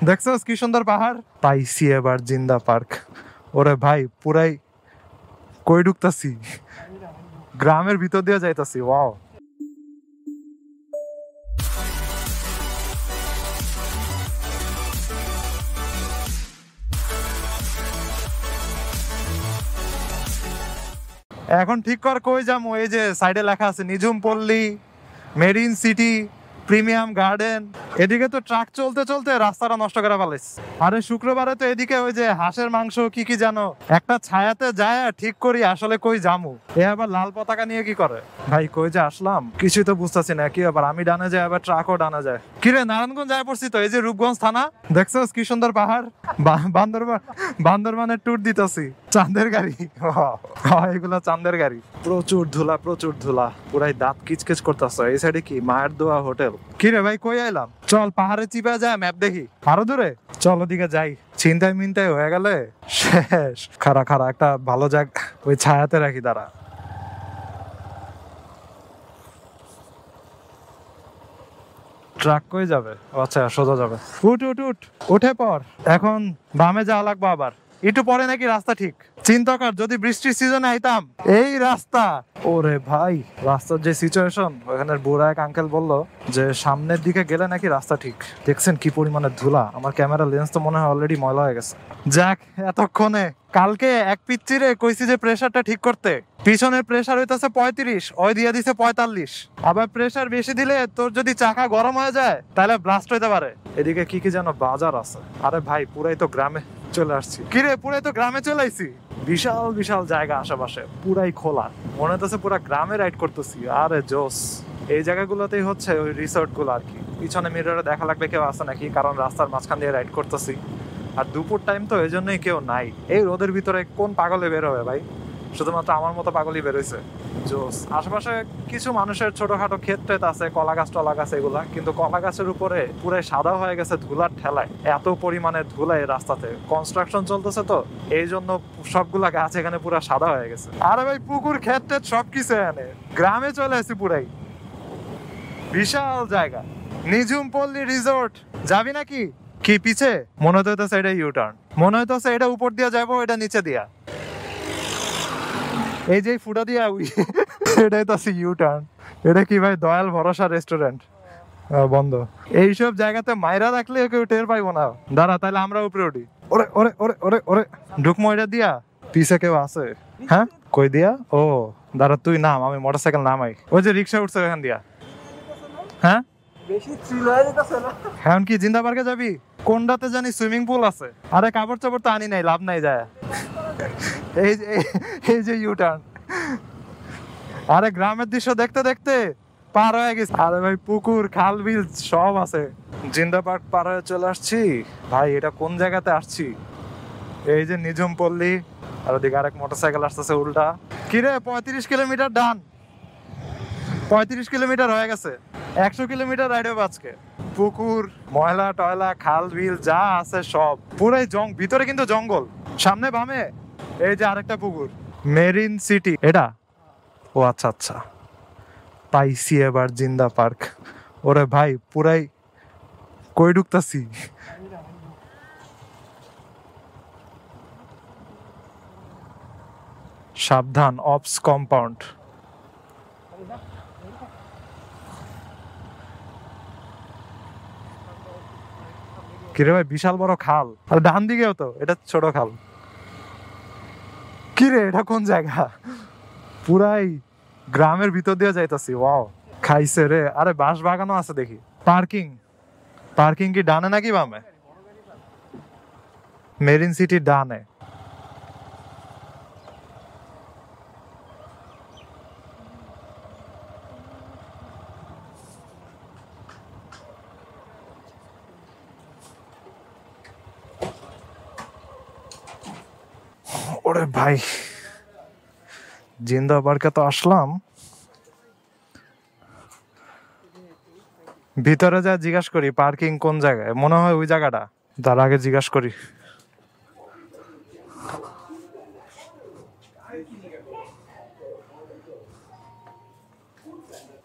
দেখছস কি সুন্দর পাহাড়। পাইছি এবার জিন্দা পার্ক। ওরে ভাই পুরাই কই ঢুকতাছি, গ্রামের ভিতর দিয়ে যাইতাছি। ওয়াও, এখন ঠিক কর কই যাবো। এই যে সাইডে লেখা আছে নিঝুম পল্লী, মেরিন সিটি, প্রিমিয়াম গার্ডেন। এদিকে তো ট্রাক চলতে চলতে রাস্তাটা নষ্ট করে ফেলাইছে। আরে শুক্রবারে তো এদিকে ওই যে হাঁসের মাংস কি কি জানো, একটা ছায়াতে যায় ঠিক করি আসলে কই যামু। এ আবার লাল পতাকা নিয়ে কি করে ভাই, কই যে আসলাম কিছুই তো বুঝতেছি না। কি আবার আমি ডানে যাই, আবার ট্রাকও ডানে যায়। কিরে নারায়ণগঞ্জ যায় পড়ছি তো। এই যে রূপগঞ্জ থানা, দেখছস কি সুন্দর পাহাড়। বান্দরবানের ট্যুর দিতেছি। চাঁদের গাড়ি, এগুলা চাঁদের গাড়ি। প্রচুর ধুলা, প্রচুর ধুলা, পুরাই দাঁত কিচকিচ করতেছে। এই সাইডে কি মায়ের দোয়া হোটেল। কি রে ভাই কই আইলাম? চল পাহাড়ে চিপা যায়, ম্যাপ দেখি আরো দূরে। চল ওদিকে যাই। ছিনতাই মিনতাই হয়ে গেলে শেষ। খারা খারা একটা ভালো জায়গা ওই ছায়াতে রাখি দাঁড়া। ট্রাক কই যাবে? আচ্ছা সোজা যাবে। উঠ উঠ উঠ, উঠে পর। এখন বামে যাওয়া লাগবে আবার একটু পরে, নাকি রাস্তা ঠিক। চিন্তা কর যদি বৃষ্টির সিজনে আইতাম এই রাস্তা। ওরে ভাই রাস্তার যে সিচুয়েশন, ওখানে বুড়া এক আঙ্কেল বললো যে সামনের দিকে গেলে নাকি রাস্তা ঠিক। দেখছেন কি পরিমাণে ধুলা, আমার ক্যামেরা লেন্স তো মনে হয় অলরেডি ময়লা হয়ে গেছে। যাক এতক্ষণে, কালকে এক পিচ্চিরে কইছি যে প্রেসারটা ঠিক করতে, পিছনের প্রেসার হইতেছে 35, ওই দিয়ে দিছে 45। আবার প্রেসার বেশি দিলে তোর যদি চাকা গরম হয়ে যায় তাহলে ব্লাস্ট হইতে পারে। এদিকে কি কি যেন বাজার আছে। আরে ভাই পুরাই তো গ্রামে চলে আসছি। কিরে পুরাই তো গ্রামে চলে আইছি। বিশাল বিশাল জায়গা আশেপাশে, পুরাই খোলা, মনে হইতেছে পুরা গ্রামে রাইড করতেছি। আরে জোস। এই জায়গাগুলোতেই হচ্ছে ওই রিসোর্ট গুলো আর কি। পিছনে মিররে দেখা লাগবে কেউ আছে নাকি, কারণ রাস্তার মাঝখান দিয়ে রাইড করতেছি। আর দুপুর টাইম তো এই জন্যই কেউ নাই। এই রোদের ভিতরে কোন পাগলে বের হবে ভাই? শুধুমাত্র আমার মতো পাগলই বেরোইছে। জোস। আশেপাশে কিছু মানুষের ছোটখাটো ক্ষেত টেত আছে, কলা গাছ টলা গাছ এগুলা, কিন্তু কলা গাছের উপরে পুরো সাদা হয়ে গেছে ধুলার ঠেলায়। এত পরিমাণে ধুলা এই রাস্তাতে, কনস্ট্রাকশন চলতেছে তো এই জন্য সবগুলা গাছ এখানে পুরো সাদা হয়ে গেছে। আরে ভাই পুকুর ক্ষেত টেত সবকিছু এনে গ্রামে চলে আসি পুরাই। বিশাল জায়গা, নিঝুম পল্লী রিসোর্ট। যাবি নাকি? কি পিছে? মনে হইতেছে এটা ইউটার্ন, মনে হইতেছে এটা উপর দিয়ে যাবো, এটা নিচে দিয়া। এই যে ফুটা দিয়া এটাই তো ইউটার্ন। এটা কি ভাই দয়াল ভরসা রেস্টুরেন্ট? বন্ধ। এইসব জায়গাতে মাইরা রাখলে কেউ টের পাইবো না। দাঁড়া তাহলে আমরা উপরে উঠি। ওরে ওরে ওরে ওরে ওরে, ঢুকমো এটা দিয়া? পিছে কেউ আছে? হ্যাঁ কই দিয়া? ও দাঁড়া তুই নাম, আমি মোটরসাইকেল নামাই। ওই যে রিক্সা উঠছে ওখান দিয়া। হ্যাঁ এখন কি জিন্দা পার্কে যাবি? কোনটাতে জানি সুইমিং পুল আছে। আরে কাপড় চাপড় তো আনি নাই, লাভ নাই যায়। এই যে ইউটার্ন। আরে গ্রামের দৃশ্য দেখতে দেখতে পার হয়ে গেছে। আরে ভাই পুকুর খাল বিল সব আছে। জিন্দা পার্ক পার হয়ে চলে আসছি। ভাই এটা কোন জায়গাতে আসছি? এই যে নিঝুম পল্লী, আর ওদিকে আরেক মোটরসাইকেল আসতেছে উল্টা। কিরে 35 কিলোমিটার ডান, 35 কিলোমিটার হয়ে গেছে। 100 কিলোমিটার রাইড হবে আজকে। পুকুর, ময়লা টয়লা, খাল বিল যা আছে সব পুরাই ভিতরে কিন্তু জঙ্গল। সামনে বামে এই যে আরেকটা পুকুর, মেরিন সিটি এটা। ও আচ্ছা আচ্ছা, পাইছি এবার জিন্দা পার্ক। ওরে ভাই পুরাই কই ঢুকতাছি। সাবধান, অপস কম্পাউন্ড। কিরে ভাই বিশাল বড় খাল, আর ডান দিকেও তো এটা ছোট খাল। কিরে এটা কোন জায়গা? পুরাই গ্রামের ভিতর দিয়ে যাইতাছি। ওয়াও, খাইছে রে। আরে বাঁশ বাগানও আছে দেখি। পার্কিং, পার্কিং কি ডানে নাকি বামে? মেরিন সিটি ডানে। ওরে ভাই জিন্দা পার্কে তো আসলাম, ভিতরে যা জিজ্ঞাসা করি পার্কিং কোন জায়গায়, মনে হয় ওই জায়গাটা। তার আগে জিজ্ঞাসা করি।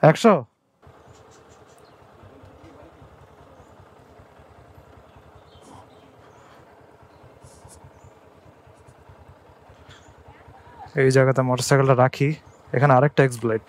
100? এই জায়গাতে মোটরসাইকেলটা রাখি, এখানে আরেকটা এক্সব্লেড।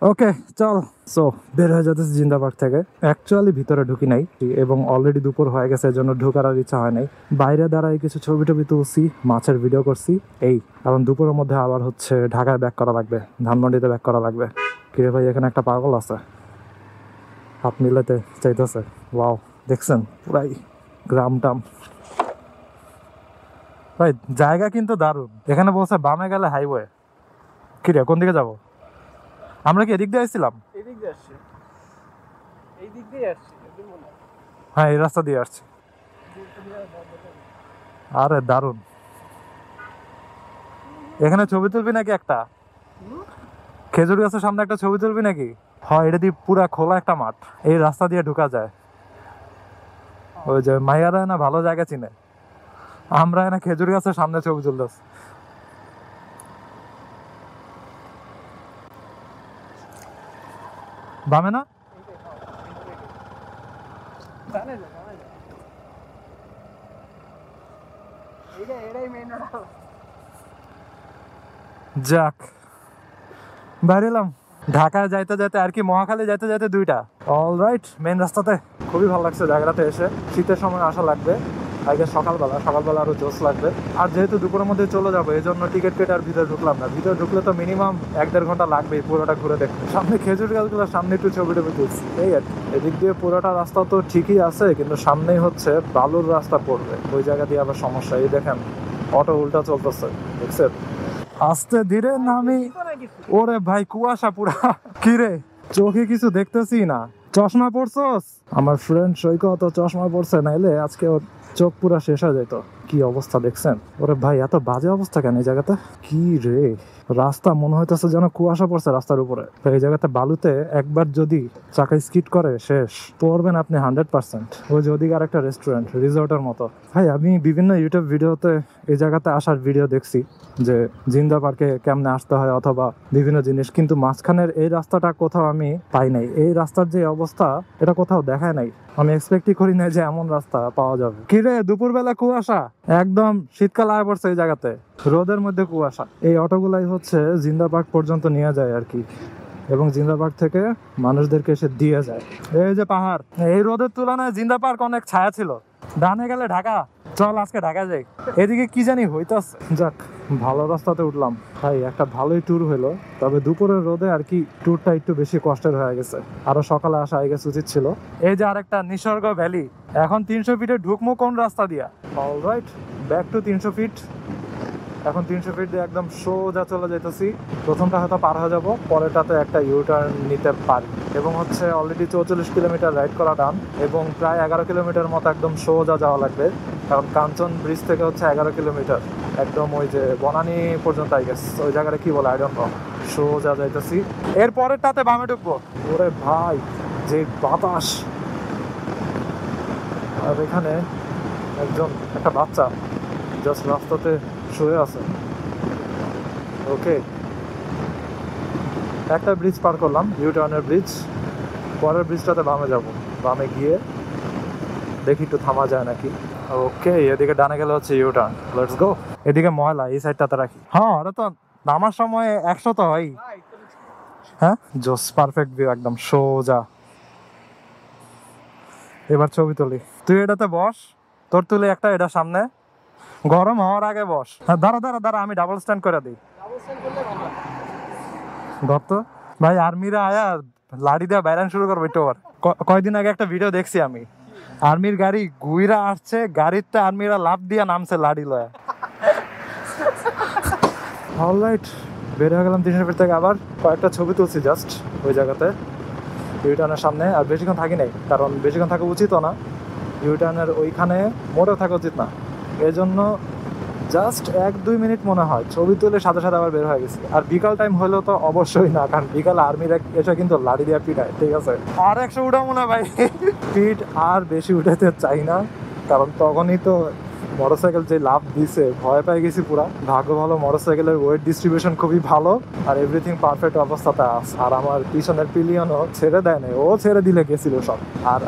ওকে চল। সো বের হয়ে যাচ্ছে জিন্দা পার্ক থেকে। অ্যাকচুয়ালি ভিতরে ঢুকি নাই এবং অলরেডি দুপুর হয়ে গেছে, এর জন্য ঢোকার আর ইচ্ছা হয় নাই। বাইরে দাঁড়াই কিছু ছবি টবি তুলছি, মাছের ভিডিও করছি এই। কারণ দুপুরের মধ্যে আবার হচ্ছে ঢাকায় ব্যাক করা লাগবে, ধানমন্ডিতে ব্যাক করা লাগবে। কিরে ভাই এখানে একটা পাগল আছে, হাত মিলাতে চাইতেছে। ওয়াও দেখছেন পুরাই গ্রাম টাম। ভাই জায়গা কিন্তু দারুণ। এখানে বলছে বামে গেলে হাইওয়ে। কিরে কোন দিকে যাবো আমরা? কি এদিক দিয়ে আসছিলাম? হ্যাঁ এই রাস্তা দিয়ে আসছি। আরে দারুণ। এখানে ছবি তুলবি নাকি একটা? খেজুর গাছের সামনে একটা ছবি তুলবি নাকি? হয় এটা দিয়ে পুরা খোলা একটা মাঠ, এই রাস্তা দিয়ে ঢুকা যায়। ওই যে মাইয়ারা না ভালো জায়গা চিনে, আমরা না খেজুর গাছের সামনে ছবি তুলতেছি। বামে না? যাক বাইরে এলাম। ঢাকা যাইতে যাইতে আর কি মহাখালী যাইতে যাইতে দুইটা। অলরাইট মেন রাস্তাতে। খুবই ভালো লাগছে জায়গাটাতে এসে। শীতের সময় আসা লাগবে, আগে সকালবেলা আরো জোশ লাগবে। আর যেহেতু দুপুরের মধ্যে চলে যাবো এই জন্য টিকিট কেটে আর ভিতরে ঢুকলাম না। ভিতরে ঢুকলে তো মিনিমাম 1-1.5 ঘন্টা লাগবেই পুরোটা ঘুরে দেখতে। সামনে খেজুর গাছগুলো, সামনে একটু ছবি টবি তুলছি এই আর কি। এদিক দিয়ে পুরোটা রাস্তা তো ঠিকই আছে, কিন্তু সামনেই হচ্ছে বালুর রাস্তা পড়বে, ওই জায়গা দিয়ে আবার সমস্যা। এই দেখেন অটো উল্টা চলতেছে, দেখছেন? আস্তে ধীরে নামি। ওরে ভাই কুয়াশা পুরা। কিরে চোখে কিছু দেখতেছি না। চশমা পরছস? আমার ফ্রেন্ড সৈকত চশমা পরছে, নাইলে আজকে ওর চোখ পুরা শেষ হয়ে যেত। কি অবস্থা দেখছেন? ওরে ভাই এত বাজে অবস্থা কেন এই জায়গাতে? কি রে রাস্তা মনে হইতেছে যেন কুয়াশা পড়ছে রাস্তার উপরে। এই জায়গাতে বালুতে একবার যদি চাকা স্কিড করে শেষ, পড়বেন আপনি 100%। ওই যে ওদিকে আর একটা রেস্টুরেন্ট রিসোর্টের মতো। ভাই আমি বিভিন্ন ইউটিউব ভিডিওতে এই জায়গাতে আসার ভিডিও দেখছি যে জিন্দা পার্কে কেমনে আসতে হয় অথবা বিভিন্ন জিনিস, কিন্তু মাঝখানের এই রাস্তাটা কোথাও আমি পাই নাই। এই রাস্তার যে অবস্থা এটা কোথাও দেখায় নাই। আমি এক্সপেক্টই করি না যে এমন রাস্তা পাওয়া যাবে। কিরে দুপুরবেলা কুয়াশা, একদম শীতকাল আয় পড়ছে এই জায়গাতে, রোদের মধ্যে কুয়াশা। এই অটোগুলাই হচ্ছে জিন্দা পার্ক পর্যন্ত নিয়ে যায় আর কি, এবং জিন্দা পার্ক থেকে মানুষদেরকে এসে দিয়ে যায়। এই যে পাহাড়, এই রোদের তুলনায় জিন্দা পার্ক অনেক ছায়া ছিল। ডানে গেলে ঢাকা, চল আজকে ঢাকা যাই। এদিকে কি জানি হইতাছে। যাক ভালো রাস্তাতে উঠলাম ভাই, একটা ভালোই ট্যুর হলো। তবে দুপুরের রোদে আর কি ট্যুরটা একটু বেশি কষ্টের হয়ে গেছে, আরো সকালে আসা আগে উচিত ছিল। এই যে আরেকটা নিসর্গ ভ্যালি। এখন 300 ফিটে ঢুকমো কোন রাস্তা দিয়া? Alright back to 300 feet. এখন 300 ফিট দিয়ে একদম সোজা চলে যাইতেছি। প্রথমটা হয়তো পার হয়ে যাবো, পরেরটাতে একটা ইউটার্ন নিতে পারি। এবং হচ্ছে অলরেডি 44 কিলোমিটার রাইড করা ডান, এবং প্রায় 11 কিলোমিটার মতো একদম সোজা যাওয়া লাগবে। কারণ কাঞ্চন ব্রিজ থেকে হচ্ছে 11 কিলোমিটার একদম ওই যে বনানী পর্যন্ত আই গেছে, ওই জায়গাটা কি বলে আই ডোন্ট নো। সোজা যাইতেছি, এর পরেরটাতে বামে ঢুকবো। ওরে ভাই যে বাতাস! আর এখানে একটা বাচ্চা জাস্ট রাস্তাতে শুয়ে আছে। ওকে একটা ব্রিজ পার করলাম, ইউটার্নের ব্রিজ। পরের ব্রিজটাতে বামে যাব, বামে গিয়ে দেখি একটু থামা যায় নাকি। ওকে এদিকে ডানে গেলে হচ্ছে ইউটার্ন, লেটস গো। এদিকে ময়লা, এই সাইডটাতে রাখি। হ্যাঁ ওটা তো নামার সময় 100 তো হয়। হ্যাঁ জোস, পারফেক্ট ভিউ একদম সোজা। এবার ছবি তুলি, তুই এটাতে বস, তোর তুলি একটা এটা সামনে, গরম হওয়ার আগে বস। দাঁড়া আমি ডাবল স্ট্যান্ড করে দিই। ধর তো ভাই, আর্মিরা আয়া লাড়ি দেওয়া বাইরান শুরু করবে একটু। কয়দিন আগে একটা ভিডিও দেখছি আমি, আর্মির গাড়ি গুইরা আসছে, গাড়িতে আর্মিরা লাফ দিয়া নামছে লাড়ি লয়া। অলরাইট বের হয়ে গেলাম 300 ফিট থেকে। আবার কয়েকটা ছবি তুলছি জাস্ট ওই জায়গাতে ইউটার্নের সামনে। আর বেশিক্ষণ থাকি নাই, কারণ বেশিক্ষণ থাকা উচিতও না, ইউটার্নের ওইখানে মোটেও থাকা উচিত না। এই জন্য জাস্ট 1-2 মিনিট মনে হয় ছবি তুলে সাথে সাথে আবার বের হয়ে গেছি। আর বিকাল টাইম হলেও তো অবশ্যই না, কারণ বিকালে আর্মিরা এসে কিন্তু লাড়ি দিয়ে পিটায়, ঠিক আছে? আর 100 উঠা মনে হয় ভাই, পিঠ আর বেশি উঠাতে চাই না, কারণ তখনই তো মোটরসাইকেল যে লাভ দিছে ভয় পেয়ে গেছি পুরা। ভাগ্য ভালো মোটরসাইকেলের ওয়েট ডিস্ট্রিবিউশন খুবই ভালো আর এভরিথিং পারফেক্ট অবস্থাতে আছে। আর আমার পিছনের পিলিয়নও ছেড়ে দেয় নাই, ও ছেড়ে দিলে গেছিল সব।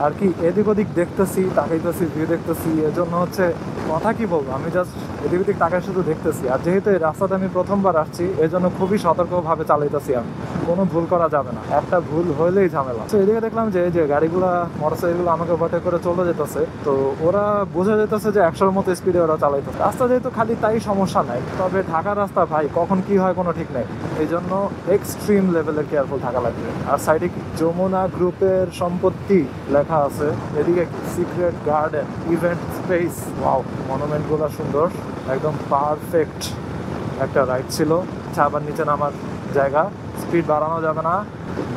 আর কি এদিক ওদিক দেখতেছি, তাকাইতেছি, ভিউ দেখতেছি, এর জন্য হচ্ছে কথা কি বলবো, আমি জাস্ট এদিক ওদিক তাকায় শুধু দেখতেছি। আর যেহেতু এই রাস্তাতে আমি প্রথমবার আসছি এর জন্য খুবই সতর্কভাবে চালাইতেছি আমি, কোনো ভুল করা যাবে না, একটা ভুল হইলেই ঝামেলা। তো এদিকে দেখলাম যে গাড়িগুলা মোটরসাইকেল আমাকে ওভারটেক করে চলে যেতেছে, তো ওরা বোঝা যেতেছে যে 100-র মতো স্পিডে ওরা চালাইতেছে। রাস্তা যেহেতু খালি তাই সমস্যা নাই, তবে ঢাকার রাস্তা ভাই কখন কি হয় কোনো ঠিক নেই, এই জন্য এক্সট্রিম লেভেলের কেয়ারফুল থাকা লাগবে। আর সাইডে কি যমুনা গ্রুপের সম্পত্তি লেখা আছে, এদিকে কি secret garden event space. Wow, monument গুলো সুন্দর, একদম পারফেক্ট একটা রাইড ছিল। আবার নিচে নামার জায়গা, স্পিড বাড়ানো যাবে না,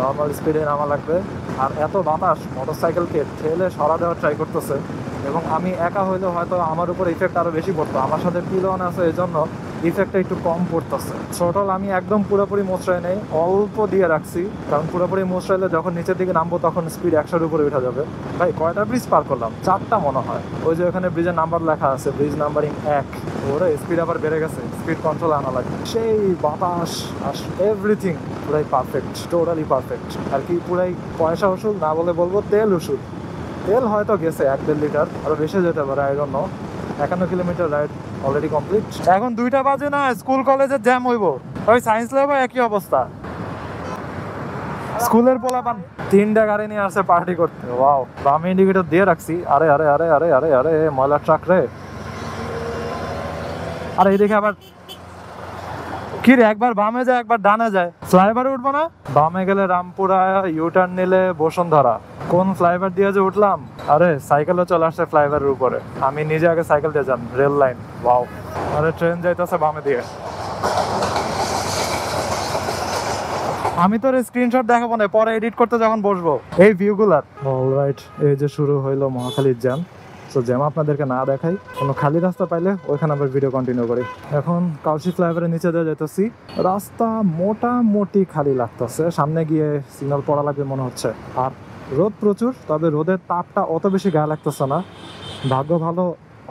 নর্মাল স্পিডে নামা লাগবে। আর এত বাতাস মোটরসাইকেলকে ঠেলে সরা দেওয়ার ট্রাই করতেছে, এবং আমি একা হইলে হয়তো আমার উপর ইফেক্ট আরো বেশি পড়তো, আমার সাথে পিলন আছে এই জন্য ইফেক্টটা একটু কম পড়তেছে। থ্রটল আমি একদম পুরোপুরি মোচড়াই নেই, অল্প দিয়ে রাখছি, কারণ পুরোপুরি মোচড়াইলে যখন নিচের দিকে নামবো তখন স্পিড 100-র উপরে উঠে যাবে। ভাই কয়টা ব্রিজ পার করলাম? 4টা মনে হয়। ওই যে ওখানে ব্রিজের নাম্বার লেখা আছে, ব্রিজ নাম্বারিং 1, ওরা স্পিড আবার বেড়ে গেছে, স্পিড কন্ট্রোল আনা লাগবে। সেই বাতাস আর এভরিথিং পুরাই পারফেক্ট, টোটালি পারফেক্ট। আর কি পুরাই পয়সা ওষুধ না বলে বলবো তেল ওষুধ। তেল হয়তো গেছে 1-1.5 লিটার, আরো বেশি যেতে পারে, I don't know. 51 kilometre ride already complete. এখন 2টা বাজে না, স্কুল কলেজের জ্যাম হইব। ওই সায়েন্স ল্যাবে একই অবস্থা, স্কুলের পোলাপান 3টা গাড়ি নিয়ে আসছে পার্টি করতে। ওয়াও, আমি ইন্ডিকেটর দিয়ে রাখছি। আরে আরে আরে আরে আরে আরে ময়লা ট্রাক রে। আরে এইদিকে আবার কি রে, একবার বামে যায় একবার ডানে যায়। ফ্লাইওভারে উঠবো না? বামে গেলে রামপুরা, ইউটার্ন নিলে বসুন্ধরা। কোন ফ্লাইওভার দিয়ে যে উঠলাম, আরে সাইকেলও চলে আসছে ফ্লাইওভারের উপরে। আমি নিজে আগে সাইকেল দিয়ে যান, রেল লাইন। ওয়াও, আরে ট্রেন যাইতেছে বামে দিয়ে। আমি তোর স্ক্রিনশট দেখাবো না, পরে এডিট করতে যখন বসবো এই ভিউগুলার। অলরাইট, এই যে শুরু হইলো মহাখালীর জ্যাম। তো জ্যাম আপনাদেরকে না দেখাই, কোনো খালি রাস্তা পাইলে ওইখানে আবার ভিডিও কন্টিনিউ করি। এখন কাউসি ফ্লাইওভারের নিচে দিয়ে যেতেছি, রাস্তা মোটামুটি খালি লাগতেছে, সামনে গিয়ে সিগন্যাল পড়া লাগবে মনে হচ্ছে। আর রোদ প্রচুর, তবে রোদের তাপটা অত বেশি গায়ে লাগতেছে না। ভাগ্য ভালো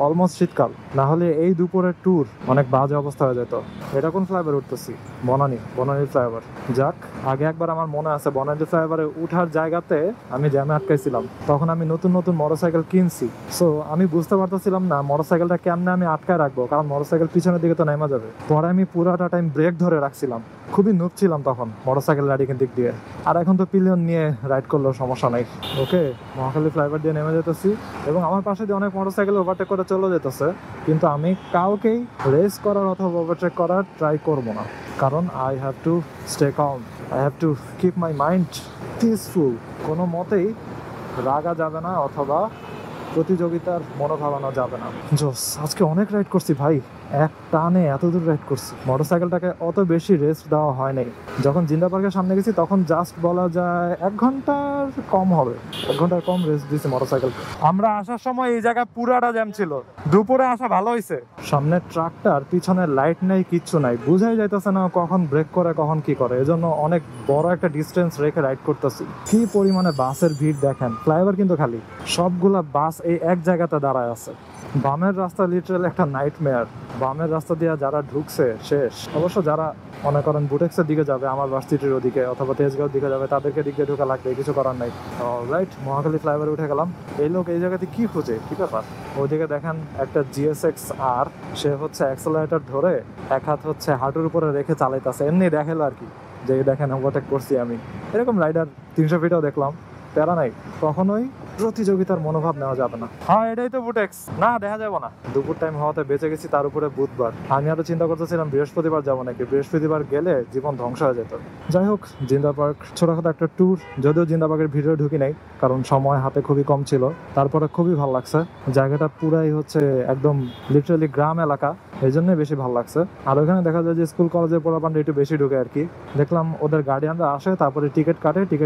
অলমোস্ট শীতকাল, না হলে এই দুপুরের ট্যুর অনেক বাজে অবস্থা হয়ে যেত। এটা কোন ফ্লাইওভার উঠতেছি? বনানী ফ্লাইওভার। যাক, আগে একবার আমার মনে আছে বনানী ফ্লাইওভারে উঠার জায়গাতে আমি জ্যামে আটকাইছিলাম, তখন আমি নতুন মোটরসাইকেল কিনছি। সো আমি বুঝতে পারতেছিলাম না মোটরসাইকেলটা কেমনে আমি আটকায় রাখবো, কারণ মোটরসাইকেল পিছনের দিকে তো নেমে যাবে। পরে আমি পুরাটা টাইম ব্রেক ধরে রাখছিলাম, খুবই নুব ছিলাম তখন মোটরসাইকেল রাইডিং দিক দিয়ে। আর এখন তো পিলিয়ন নিয়ে রাইড করলেও সমস্যা নাই। ওকে, মহাখালী ফ্লাইওভার দিয়ে নেমে যেতেছি, এবং আমার পাশে দিয়ে অনেক মোটরসাইকেল ওভারটেক করে চলে যেতেছে, কিন্তু আমি কাউকেই রেস করার অথবা ওভারটেক করার ট্রাই করবো না, কারণ I have to stay calm, I have to keep my mind peaceful. কোনো মতেই রাগা যাবে না অথবা প্রতিযোগিতার মনোভাব আনা যাবে না। জোস, আজকে অনেক রাইড করছি ভাই, এক টানে এত দূর রাইড করছি। মোটরসাইকেলটাকে অত বেশি রেস্ট দেওয়া হয় নাই। যখন জিন্দা পার্কের সামনে গেছি তখন জাস্ট বলা যায় 1 ঘন্টার কম হবে, 1 ঘন্টার কম রেস্ট দিয়েছি মোটরসাইকেলকে। আমরা আসার সময় এই জায়গায় পুরাটা জ্যাম ছিল, দুপুরে আসা ভালো হয়েছে। সামনের ট্রাকটার পিছনের লাইট নাই, কিচ্ছু নাই, বুঝাই যাইতেছে না কখন ব্রেক করে কখন কি করে, এজন্য অনেক বড় একটা ডিস্টেন্স রেখে রাইড করতেছি। কি পরিমাণে বাসের ভিড় দেখেন, ফ্লাইওভার কিন্তু খালি, সবগুলা বাস এই এক জায়গাতে দাঁড়ায় আছে। বামের রাস্তা লিটারাল একটা নাইটমেয়ার, বামের রাস্তা দিয়ে যারা ঢুকছে শেষ। অবশ্য যারা মনে করেন বুটেক্সের দিকে যাবে, আমার ভার্সিটির ওদিকে অথবা তেজগাঁওর দিকে যাবে, তাদেরকে দিক দিয়ে ঢোকা লাগবে, কিছু করার নাই। রাইট, মহাখালী ফ্লাইওভারে উঠে গেলাম। এই লোক এই জায়গাতে কি খুঁজে, কি ব্যাপার? ওইদিকে দেখেন একটা GSX আর, সে হচ্ছে অ্যাক্সেলারেটর ধরে এক হাত হচ্ছে হাঁটুর উপরে রেখে চালাইতেছে, এমনি দেখালো আর কি, যে দেখেন ওভারটেক করছি আমি। এরকম রাইডার 300 ফিটেও দেখলাম, প্যারা নাই। কখনোই প্রতিযোগিতার মনোভাব নেওয়া যাবে না। হ্যাঁ, এটাই তো বুটেক্স না, দেখা যাবো না। দুপুর টাইম হওয়াতে বেঁচে গেছি, তার উপরে বুধবার। আমি আরো চিন্তা করতেছিলাম বৃহস্পতিবার যাবো নাকি, বৃহস্পতিবার গেলে জীবন ধ্বংস হয়ে যেত। যাই হোক, জিন্দা পার্ক ছোটখাটো একটা ট্যুর, যদিও জিন্দা পার্কের ভিডিও ঢুকি নাই কারণ সময় হাতে খুবই কম ছিল। তারপরে খুবই ভালো লাগছে, জায়গাটা পুরাই হচ্ছে একদম লিটারালি গ্রাম এলাকা, এই জন্যই বেশি ভালো লাগছে। আর ওখানে দেখা যায় যে স্কুল কলেজের পোলাপানরা একটু বেশি ঢুকে আর কি। দেখলাম ওদের গার্ডিয়ানরা আসে, তারপরে টিকিট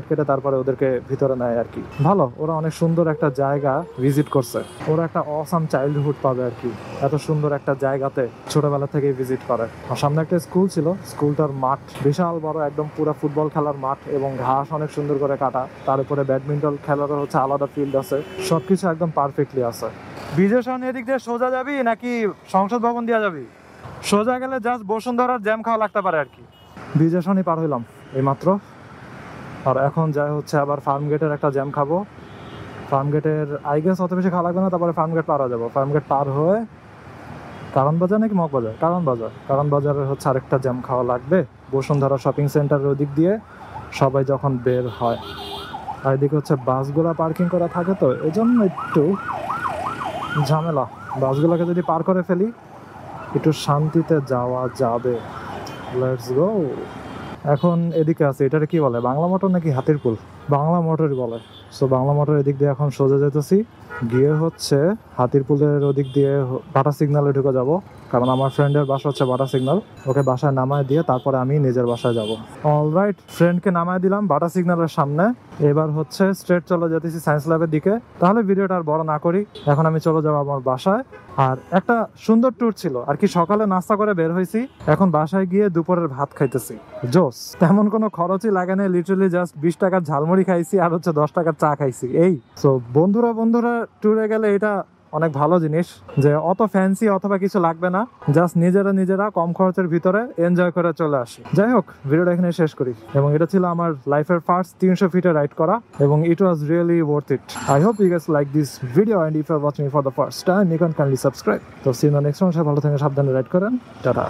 কেটে তারপরে ওদেরকে ভিতরে নেয় আর কি। ভালো, ওরা অনেক সুন্দর একটা জায়গা ভিজিট করছে, ওরা একটা অসাম চাইল্ডহুড পাবে আর কি, এত সুন্দর একটা জায়গাতে ছোটবেলা থেকেই ভিজিট করে। আর সামনে একটা স্কুল ছিল, স্কুলটার মাঠ বিশাল বড়, একদম পুরো ফুটবল খেলার মাঠ, এবং ঘাস অনেক সুন্দর করে কাটা, তার উপরে ব্যাডমিন্টন খেলারও হচ্ছে আলাদা ফিল্ড আছে, সবকিছু একদম পারফেক্টলি আছে। বিজয় সরণি এদিক দিয়ে সোজা যাবি নাকি সংসদ ভবন দিয়ে যাবি? সোজা গেলে জাস্ট বসুন্ধরার জ্যাম খাওয়া লাগতে পারে আর কি। বিজয় সরণি পার হইলাম এইমাত্র, আর এখন যাই হচ্ছে আবার ফার্ম গেটের একটা জ্যাম খাবো। ফার্ম গেটের আই গেস অত বেশি খাওয়া লাগবে না, তারপরে ফার্ম গেট পার হয়ে যাবো। ফার্ম গেট পার হয়ে কারণ বাজার নাকি মগবাজার, কারণ বাজারের হচ্ছে আরেকটা জ্যাম খাওয়া লাগবে বসুন্ধরা শপিং সেন্টারের ওদিক দিয়ে সবাই যখন বের হয়। আর এদিকে হচ্ছে বাসগুলা পার্কিং করা থাকে, তো এই জন্য একটু ঝামেলা। বাসগুলোকে যদি পার করে ফেলি একটু শান্তিতে যাওয়া যাবে। Let's go. এখন এদিকে আছে, এটারে কি বলে, বাংলা মোটর নাকি হাতির পুল? বাংলা মোটরই বলে। সো বাংলা মোটর এদিক দিয়ে এখন সোজা যেতেছি, গিয়ে হচ্ছে হাতির পুলের ওদিক দিয়ে বাটা সিগনালে ঢুকে যাব, কারণ আমার ফ্রেন্ডের বাসা হচ্ছে বাটা সিগনাল। ওকে বাসায় নামায় দিয়ে তারপরে আমি নিজের বাসায় যাব। অলরাইট, ফ্রেন্ডকে নামায় দিলাম বাটা সিগনালের সামনে। এবার হচ্ছে স্ট্রেট চলে যেতেছি সায়েন্স ল্যাবের দিকে। তাহলে ভিডিওটা আর বড় না করি, এখন আমি চলে যাবো আমার বাসায়। আর একটা সুন্দর ট্যুর ছিল আর কি, সকালে নাস্তা করে বের হয়েছি, এখন বাসায় গিয়ে দুপুরের ভাত খাইতেছি। জোস, তেমন কোনো খরচই লাগে না, লিটারালি জাস্ট 20 টাকার ঝালমুড়ি খাইছি আর হচ্ছে 10 টাকার চা খাইছি। এই সো বন্ধুরা ট্যুরে গেলে এটা অনেক ভালো জিনিস যে অত ফ্যান্সি অথবা কিছু লাগবে না, জাস্ট নিজেরা কম খরচের ভিতরে এনজয় করে চলে আসি। যাই হোক, ভিডিওটা এখানে শেষ করি। এবং এটা ছিল আমার লাইফের ফার্স্ট 300 ফিটে রাইড করা, এবং it was really worth it. I hope you guys like this video, and if you are watching for the first time you can kindly subscribe. তো see you in the next one. সবাই ভালো থাকেন, সাবধানে ride করেন, tata.